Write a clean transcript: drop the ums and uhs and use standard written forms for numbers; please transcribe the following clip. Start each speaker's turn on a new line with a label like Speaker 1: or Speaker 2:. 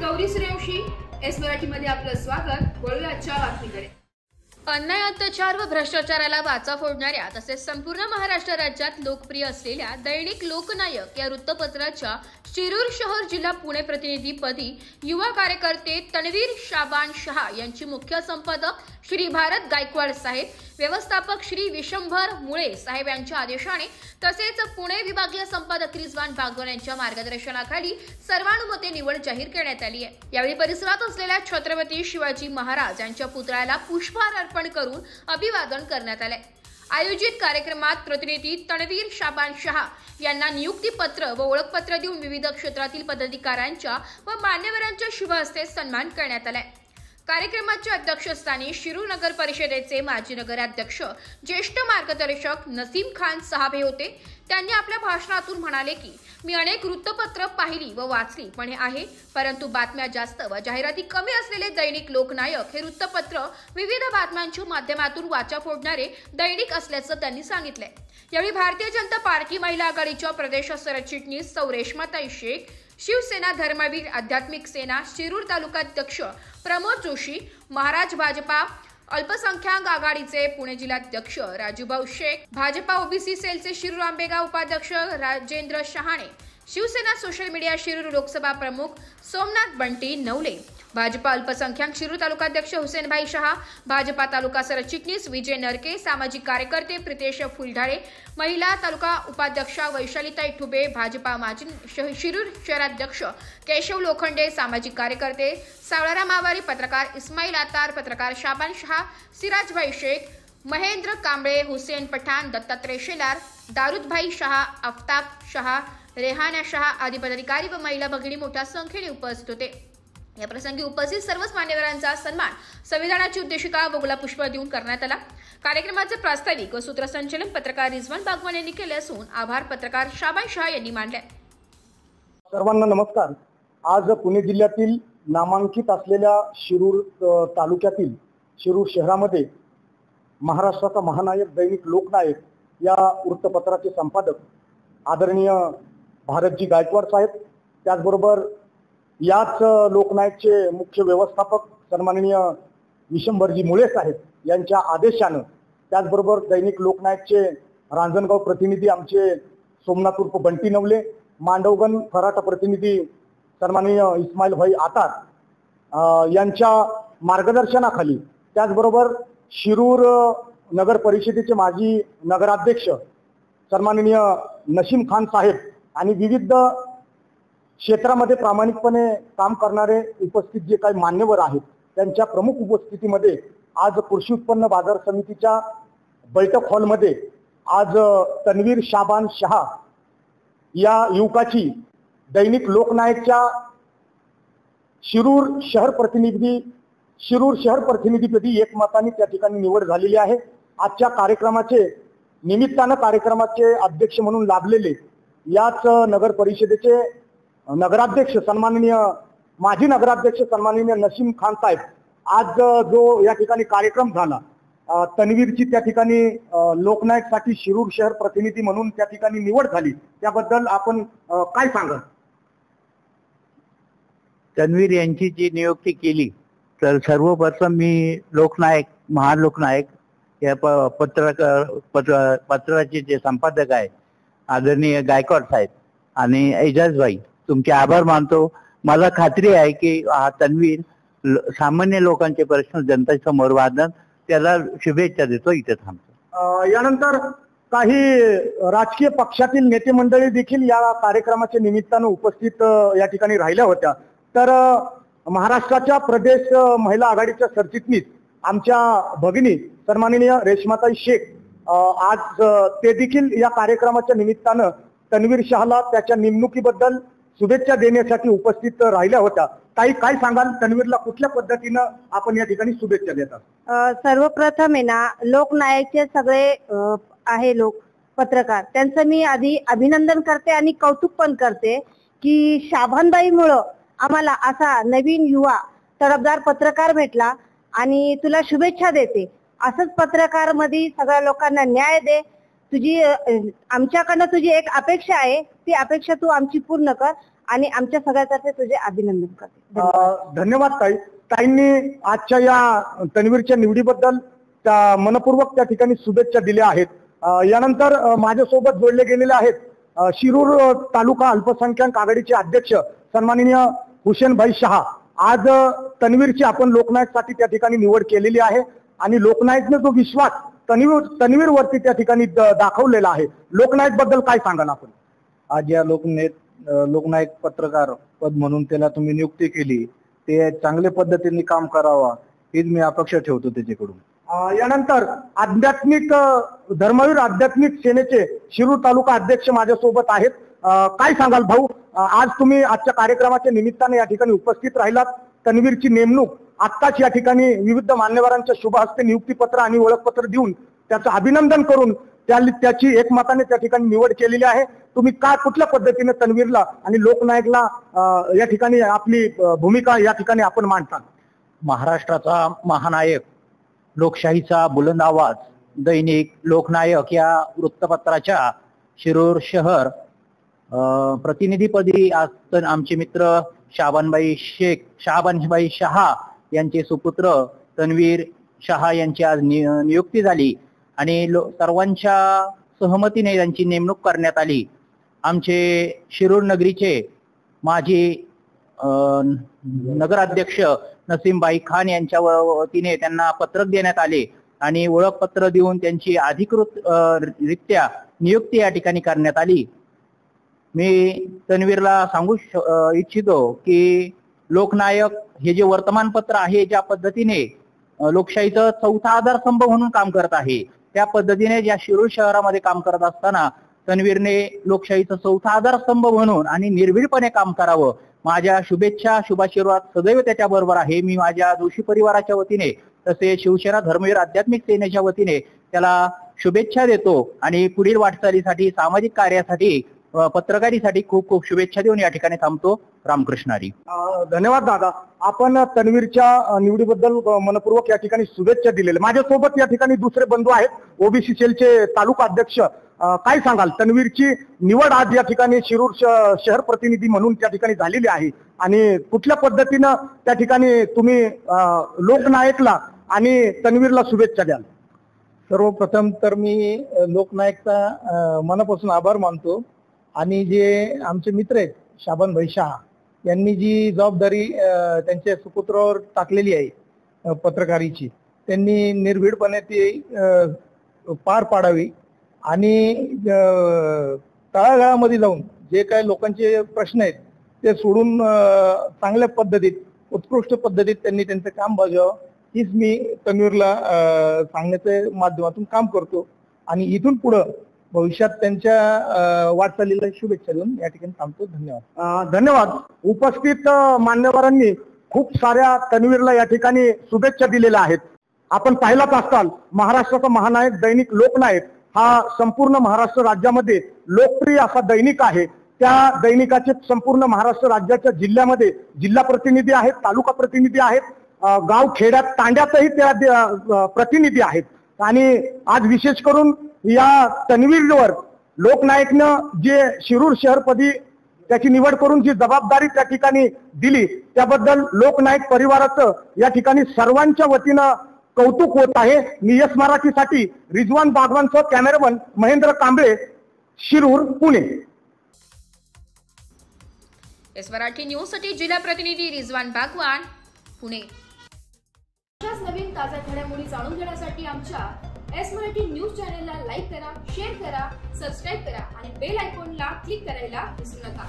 Speaker 1: Gauri Suryavanshi S मराठीमध्ये आपलं स्वागत। वळूया आजच्या बातमीकडे। अन्याय, अत्याचार व भ्रष्टाचाराला वाचा फोडणाऱ्या तसेच संपूर्ण महाराष्ट्र राज्यात लोकप्रिय असलेल्या दैनिक लोकनायक या वृत्तपत्राच्या शिरूर शहर जिल्हा पुणे प्रतिनिधीपदी युवा कार्यकर्ते तन्वीर शाबान शहा यांची मुख्य संपादक श्री भारत गायकवाड साहेब, व्यवस्थापक श्री विशंभर मुळे साहेब यांच्या आदेशाने तसेच पुणे विभागीय संपादक रिजवान बागवान यांच्या मार्गदर्शनाखाली सर्वानुमते निवड जाहीर करण्यात आली आहे। यावेळी परिसरात असलेल्या छत्रपती शिवाजी महाराज यांच्या पुतळ्याला पुष्पहार अर्पण करून अभिवादन करण्यात आले। आयोजित कार्यक्रमात प्रतिनिधी तन्वीर शाबान शहा यांना नियुक्तीपत्र व ओळखपत्र देऊन विविध क्षेत्रातील पदाधिकाऱ्यांच्या व मान्यवरांच्या शुभ हस्ते सन्मान करण्यात आला। कार्यक्रमाच्या अध्यक्षस्थानी शिरूर नगर परिषदेचे माजी नगराध्यक्ष ज्येष्ठ मार्गदर्शक नसीम खान साहेब होते। त्यांनी आपल्या भाषणातून म्हणाले की मी अनेक वृत्तपत्र पाहिली व वाचली पण हे आहे, परंतु बातम्या जास्त व जाहिराती कमी असलेले दैनिक लोकनायक हे वृत्तपत्र विविध बातम्यांच्या माध्यमातून वाचा फोडणारे दैनिक असल्याचं त्यांनी सांगितले। यावेळी भारतीय जनता पार्टी महिला आघाडीच्या प्रदेश सरचिटणीस सौ रेश्माताई शेख, शिवसेना धर्मवीर आध्यात्मिक सेना शिरूर तालुकाध्यक्ष प्रमोद जोशी, महाराज भाजपा अल्पसंख्याक आघाडीचे पुणे जिल्हाध्यक्ष राजूभाऊ शेख, भाजपा ओबीसी सेलचे शिरूर आंबेगाव उपाध्यक्ष राजेंद्र शहाणे, शिवसेना सोशल मीडिया शिरूर लोकसभा प्रमुख सोमनाथ बंटी नवले, भाजपा अल्पसंख्याक शिरूर तालुकाध्यक्ष हुसेनभाई शहा, भाजपा तालुका सरचिटणीस विजय नरके, सामाजिक कार्यकर्ते प्रितेश फुलढाळे, महिला तालुका उपाध्यक्षा वैशालीताई ठुबे, भाजपा माजी शिरूर शहराध्यक्ष केशव लोखंडे, सामाजिक कार्यकर्ते सावळाराम आवारी, पत्रकार इस्माईल आतार, पत्रकार शाबान शहा, सिराजभाई शेख, महेंद्र कांबळे, हुसेन पठाण, दत्तात्रय शेलार, दारूदभाई शहा, आफ्ताब शहा, रेहाना शहा आदी पदाधिकारी व महिला भगिनी मोठ्या संख्येने उपस्थित होते। या प्रसंगी उपस्थित सर्वच मान्यवरांचा सन्मान संविधानाची उद्देशिका व गुलाबपुष्प देऊन करण्यात आला। कार्यक्रमाचे प्रास्ताविक व सूत्रसंचलन पत्रकार रिजवान बागवान यांनी केले असून आभार पत्रकार शाबान शहा यांनी मानले।
Speaker 2: सर्वांना नमस्कार। आज पुणे जिल्ह्यातील नामांकित असलेल्या शिरूर तालुक्यातील शिरूर शहरामध्ये महाराष्ट्राचा महानायक दैनिक लोकनायक या वृत्तपत्राचे संपादक आदरणीय भारतजी गायकवाड साहेब, त्याचबरोबर याच लोकनायकचे मुख्य व्यवस्थापक सन्माननीय विशंभरजी मुळे साहेब यांच्या आदेशानं, त्याचबरोबर दैनिक लोकनायकचे रांजणगाव प्रतिनिधी आमचे सोमनाथ उर्फ बंटी नवले, मांडवगण फराटा प्रतिनिधी सन्माननीय इस्माईल भाई आतार यांच्या मार्गदर्शनाखाली, त्याचबरोबर शिरूर नगर परिषदेचे माजी नगराध्यक्ष सन्माननीय नसीम खान साहेब आणि विविध क्षेत्रामध्ये प्रामाणिकपणे काम करणारे उपस्थित जे काही मान्यवर आहेत त्यांच्या प्रमुख उपस्थितीमध्ये आज कृषी उत्पन्न बाजार समितीच्या बैठक हॉलमध्ये आज तन्वीर शाबान शहा या युवकाची दैनिक लोकनायकच्या शिरूर शहर प्रतिनिधीपदी एकमताने त्या ठिकाणी निवड झालेली आहे। आजच्या कार्यक्रमाचे अध्यक्ष म्हणून लाभलेले याच नगर परिषदेचे नगराध्यक्ष माजी नगराध्यक्ष सन्माननीय नसीम खान साहेब, आज जो या ठिकाणी कार्यक्रम झाला तन्वीरची त्या ठिकाणी लोकनायकसाठी शिरूर शहर प्रतिनिधी म्हणून त्या ठिकाणी निवड झाली, त्याबद्दल आपण काय सांगाल?
Speaker 3: तन्वीर यांची जी नियुक्ती केली तर सर्वप्रथम मी महालोकनायक या पत्राचे जे संपादक आहे आदरणीय गायकवाड साहेब आणि एजाजभाई तुमचे आभार मानतो। मला खात्री आहे की हा तन्वीर सामान्य लोकांचे प्रश्न जनतेसमोर मांडून त्याला शुभेच्छा देतो। इथे थांबतो।
Speaker 2: यानंतर काही राजकीय पक्षातील नेते मंडळी देखील या कार्यक्रमाच्या निमित्तानं उपस्थित या ठिकाणी राहिल्या होत्या। तर महाराष्ट्राच्या प्रदेश महिला आघाडीच्या सरचिटणीस आमच्या भगिनी सन्माननीय रेश्माताई शेख आज ते देखील या कार्यक्रमाच्या निमित्तानं तन्वीर शहाला त्याच्या नेमणुकीबद्दल शुभेच्छा देण्यासाठी उपस्थित राहिल्या होत्या। ताई, काय सांगाल, तन्वीरला कुठल्या पद्धतीनं आपण या ठिकाणी शुभेच्छा देतात?
Speaker 4: सर्वप्रथम आहे ना, लोकनायकचे सगळे आहे लोक पत्रकार त्यांचं मी आधी अभिनंदन करते आणि कौतुक पण करते की शाबानबाईमुळं आम्हाला असा नवीन युवा तडफदार पत्रकार भेटला आणि तुला शुभेच्छा देते। असंच पत्रकार मध्ये सगळ्या लोकांना न्याय दे। आमच्याकडनं तुझी एक अपेक्षा आहे, ती अपेक्षा तू आमची पूर्ण कर आणि आमच्या सगळ्यातर्फे तुझे अभिनंदन करते. धन्यवाद.
Speaker 2: धन्यवाद ताई. ताईंनी आजच्या या तन्वीरच्या निवडीबद्दल मनपूर्वक त्या ठिकाणी शुभेच्छा दिल्या आहेत. यानंतर माझ्यासोबत जोडले गेलेले आहेत शिरूर तालुका अल्पसंख्याक आघाडीचे अध्यक्ष सन्माननीय हुसेनभाई शहा. आज तन्वीरची आपण लोकनायकसाठी त्या ठिकाणी निवड केलेली आहे आणि लोकनायकने जो विश्वास तन्वीरवरती त्या ठिकाणी दाखवलेला आहे, लोकनायक बद्दल काय सांगाल आपण?
Speaker 5: आज या लोकनायक पत्रकार पद म्हणून त्याला तुम्ही नियुक्ती केली, ते चांगल्या पद्धतीने काम करावा हीच मी अपेक्षा ठेवतो त्याच्याकडून.
Speaker 2: यानंतर धर्मवीर आध्यात्मिक सेनेचे शिरूर तालुका अध्यक्ष माझ्यासोबत आहेत. काय सांगाल भाऊ, आज तुम्ही आजच्या कार्यक्रमाच्या निमित्ताने या ठिकाणी उपस्थित राहिलात. तन्वीरची नेमणूक आत्ताच या ठिकाणी विविध मान्यवरांच्या शुभ हस्ते नियुक्तीपत्र आणि ओळखपत्र देऊन त्याचं अभिनंदन करून त्याची एकमताने त्या ठिकाणी निवड केलेली आहे. तुम्ही कुठल्या पद्धतीने तन्वीरला आणि लोकनायकला या ठिकाणी आपली भूमिका या ठिकाणी आपण मांडता?
Speaker 3: महाराष्ट्राचा महानायक, लोकशाहीचा बुलंद आवाज, दैनिक लोकनायक या वृत्तपत्राच्या शिरूर शहर प्रतिनिधीपदी आज आमचे मित्र शाहबानबाई शहा यांचे सुपुत्र तन्वीर शहा यांची आज नियुक्ती झाली आणि सर्वांच्या सहमतीने त्यांची नेमणूक करण्यात आली. आमचे शिरूर नगरीचे माजी नगराध्यक्ष नसीमबाई खान यांच्या वतीने त्यांना पत्रक देण्यात आले आणि ओळखपत्र देऊन त्यांची अधिकृत रित्या नियुक्ती या ठिकाणी करण्यात आली. मी तन्वीरला सांगू इच्छितो की लोकनायक हे जे वर्तमानपत्र आहे, ज्या पद्धतीने लोकशाहीचं चौथा आधारस्तंभ म्हणून काम करत आहे, त्या पद्धतीने ज्या शिरूर शहरामध्ये काम करत असताना तन्वीरने लोकशाहीचं चौथा आधारस्तंभ म्हणून आणि निर्भीडपणे काम करावं. माझ्या शुभेच्छा, शुभाशीर्वाद सदैव त्याच्या बरोबर आहे. मी माझ्या जोशी परिवाराच्या वतीने तसे शिवसेना धर्मवीर आध्यात्मिक सेनेच्या वतीने त्याला शुभेच्छा देतो आणि पुढील वाटचालीसाठी, सामाजिक कार्यासाठी, पत्रकारितेसाठी खूप खूप शुभेच्छा देऊन या ठिकाणी थांबतो. रामकृष्ण हरी.
Speaker 2: धन्यवाद दादा. आपण तन्वीरच्या निवडीबद्दल मनपूर्वक या ठिकाणी शुभेच्छा दिलेल्या. माझ्यासोबत या ठिकाणी दुसरे बंधू आहेत, ओबीसी सेलचे तालुका अध्यक्ष. काय सांगाल, तन्वीरची निवड आज या ठिकाणी शिरूर शहर प्रतिनिधी म्हणून त्या ठिकाणी झालेली आहे आणि कुठल्या पद्धतीनं त्या ठिकाणी तुम्ही लोकनायकला आणि तन्वीरला शुभेच्छा द्याल?
Speaker 5: सर्वप्रथम तर मी लोकनायकचा मनापासून आभार मानतो आणि जे आमचे मित्र आहेत शाहबानबाई शहा यांनी जी जबाबदारी त्यांच्या सुपुत्रावर टाकलेली आहे पत्रकारीची, त्यांनी निर्भीडपणे ती पार पाडावी आणि तळागाळामध्ये जाऊन जे काही लोकांचे प्रश्न आहेत ते सोडून चांगल्या पद्धतीत, उत्कृष्ट पद्धतीत त्यांनी त्यांचं काम बजावावं हीच मी तन्वीरला सांगण्याच्या माध्यमातून काम करतो आणि इथून पुढं भविष्यात त्यांच्या वाटचालीला शुभेच्छा देऊन या ठिकाणी थांबतो. धन्यवाद.
Speaker 2: धन्यवाद. उपस्थित मान्यवरांनी खूप साऱ्या तन्वीरला या ठिकाणी शुभेच्छा दिलेल्या आहेत. आपण पाहिलाच असाल, महाराष्ट्राचा महानायक दैनिक लोकनायक हा संपूर्ण महाराष्ट्र राज्यामध्ये लोकप्रिय असा दैनिक आहे. त्या दैनिकाचे संपूर्ण महाराष्ट्र राज्याच्या जिल्ह्यामध्ये जिल्हा प्रतिनिधी आहेत, तालुका प्रतिनिधी आहेत, गाव खेड्यात तांड्यातही त्या प्रतिनिधी आहेत आणि आज विशेष करून या तन्वीरवर लोकनायकनं जे शिरूर शहरपदी त्याची निवड करून जी जबाबदारी त्या ठिकाणी दिली त्याबद्दल लोकनायक परिवाराचं या ठिकाणी सर्वांच्या वतीनं कौतुक होत आहे. मी यस मराठीसाठी रिजवान बागवानसह cameraman Mahendra Kamble, Shirur, Pune.
Speaker 1: Yes Marathi news साठी जिल्हा प्रतिनिधी रिजवान बागवान, पुणे. अशाच नवीन ताज्या घडामोडी जाणून घेण्यासाठी आमच्या एस मराठी न्यूज चॅनलला लाईक करा, शेअर करा, सबस्क्राईब करा आणि बेल आयकॉनला क्लिक करायला विसरू नका.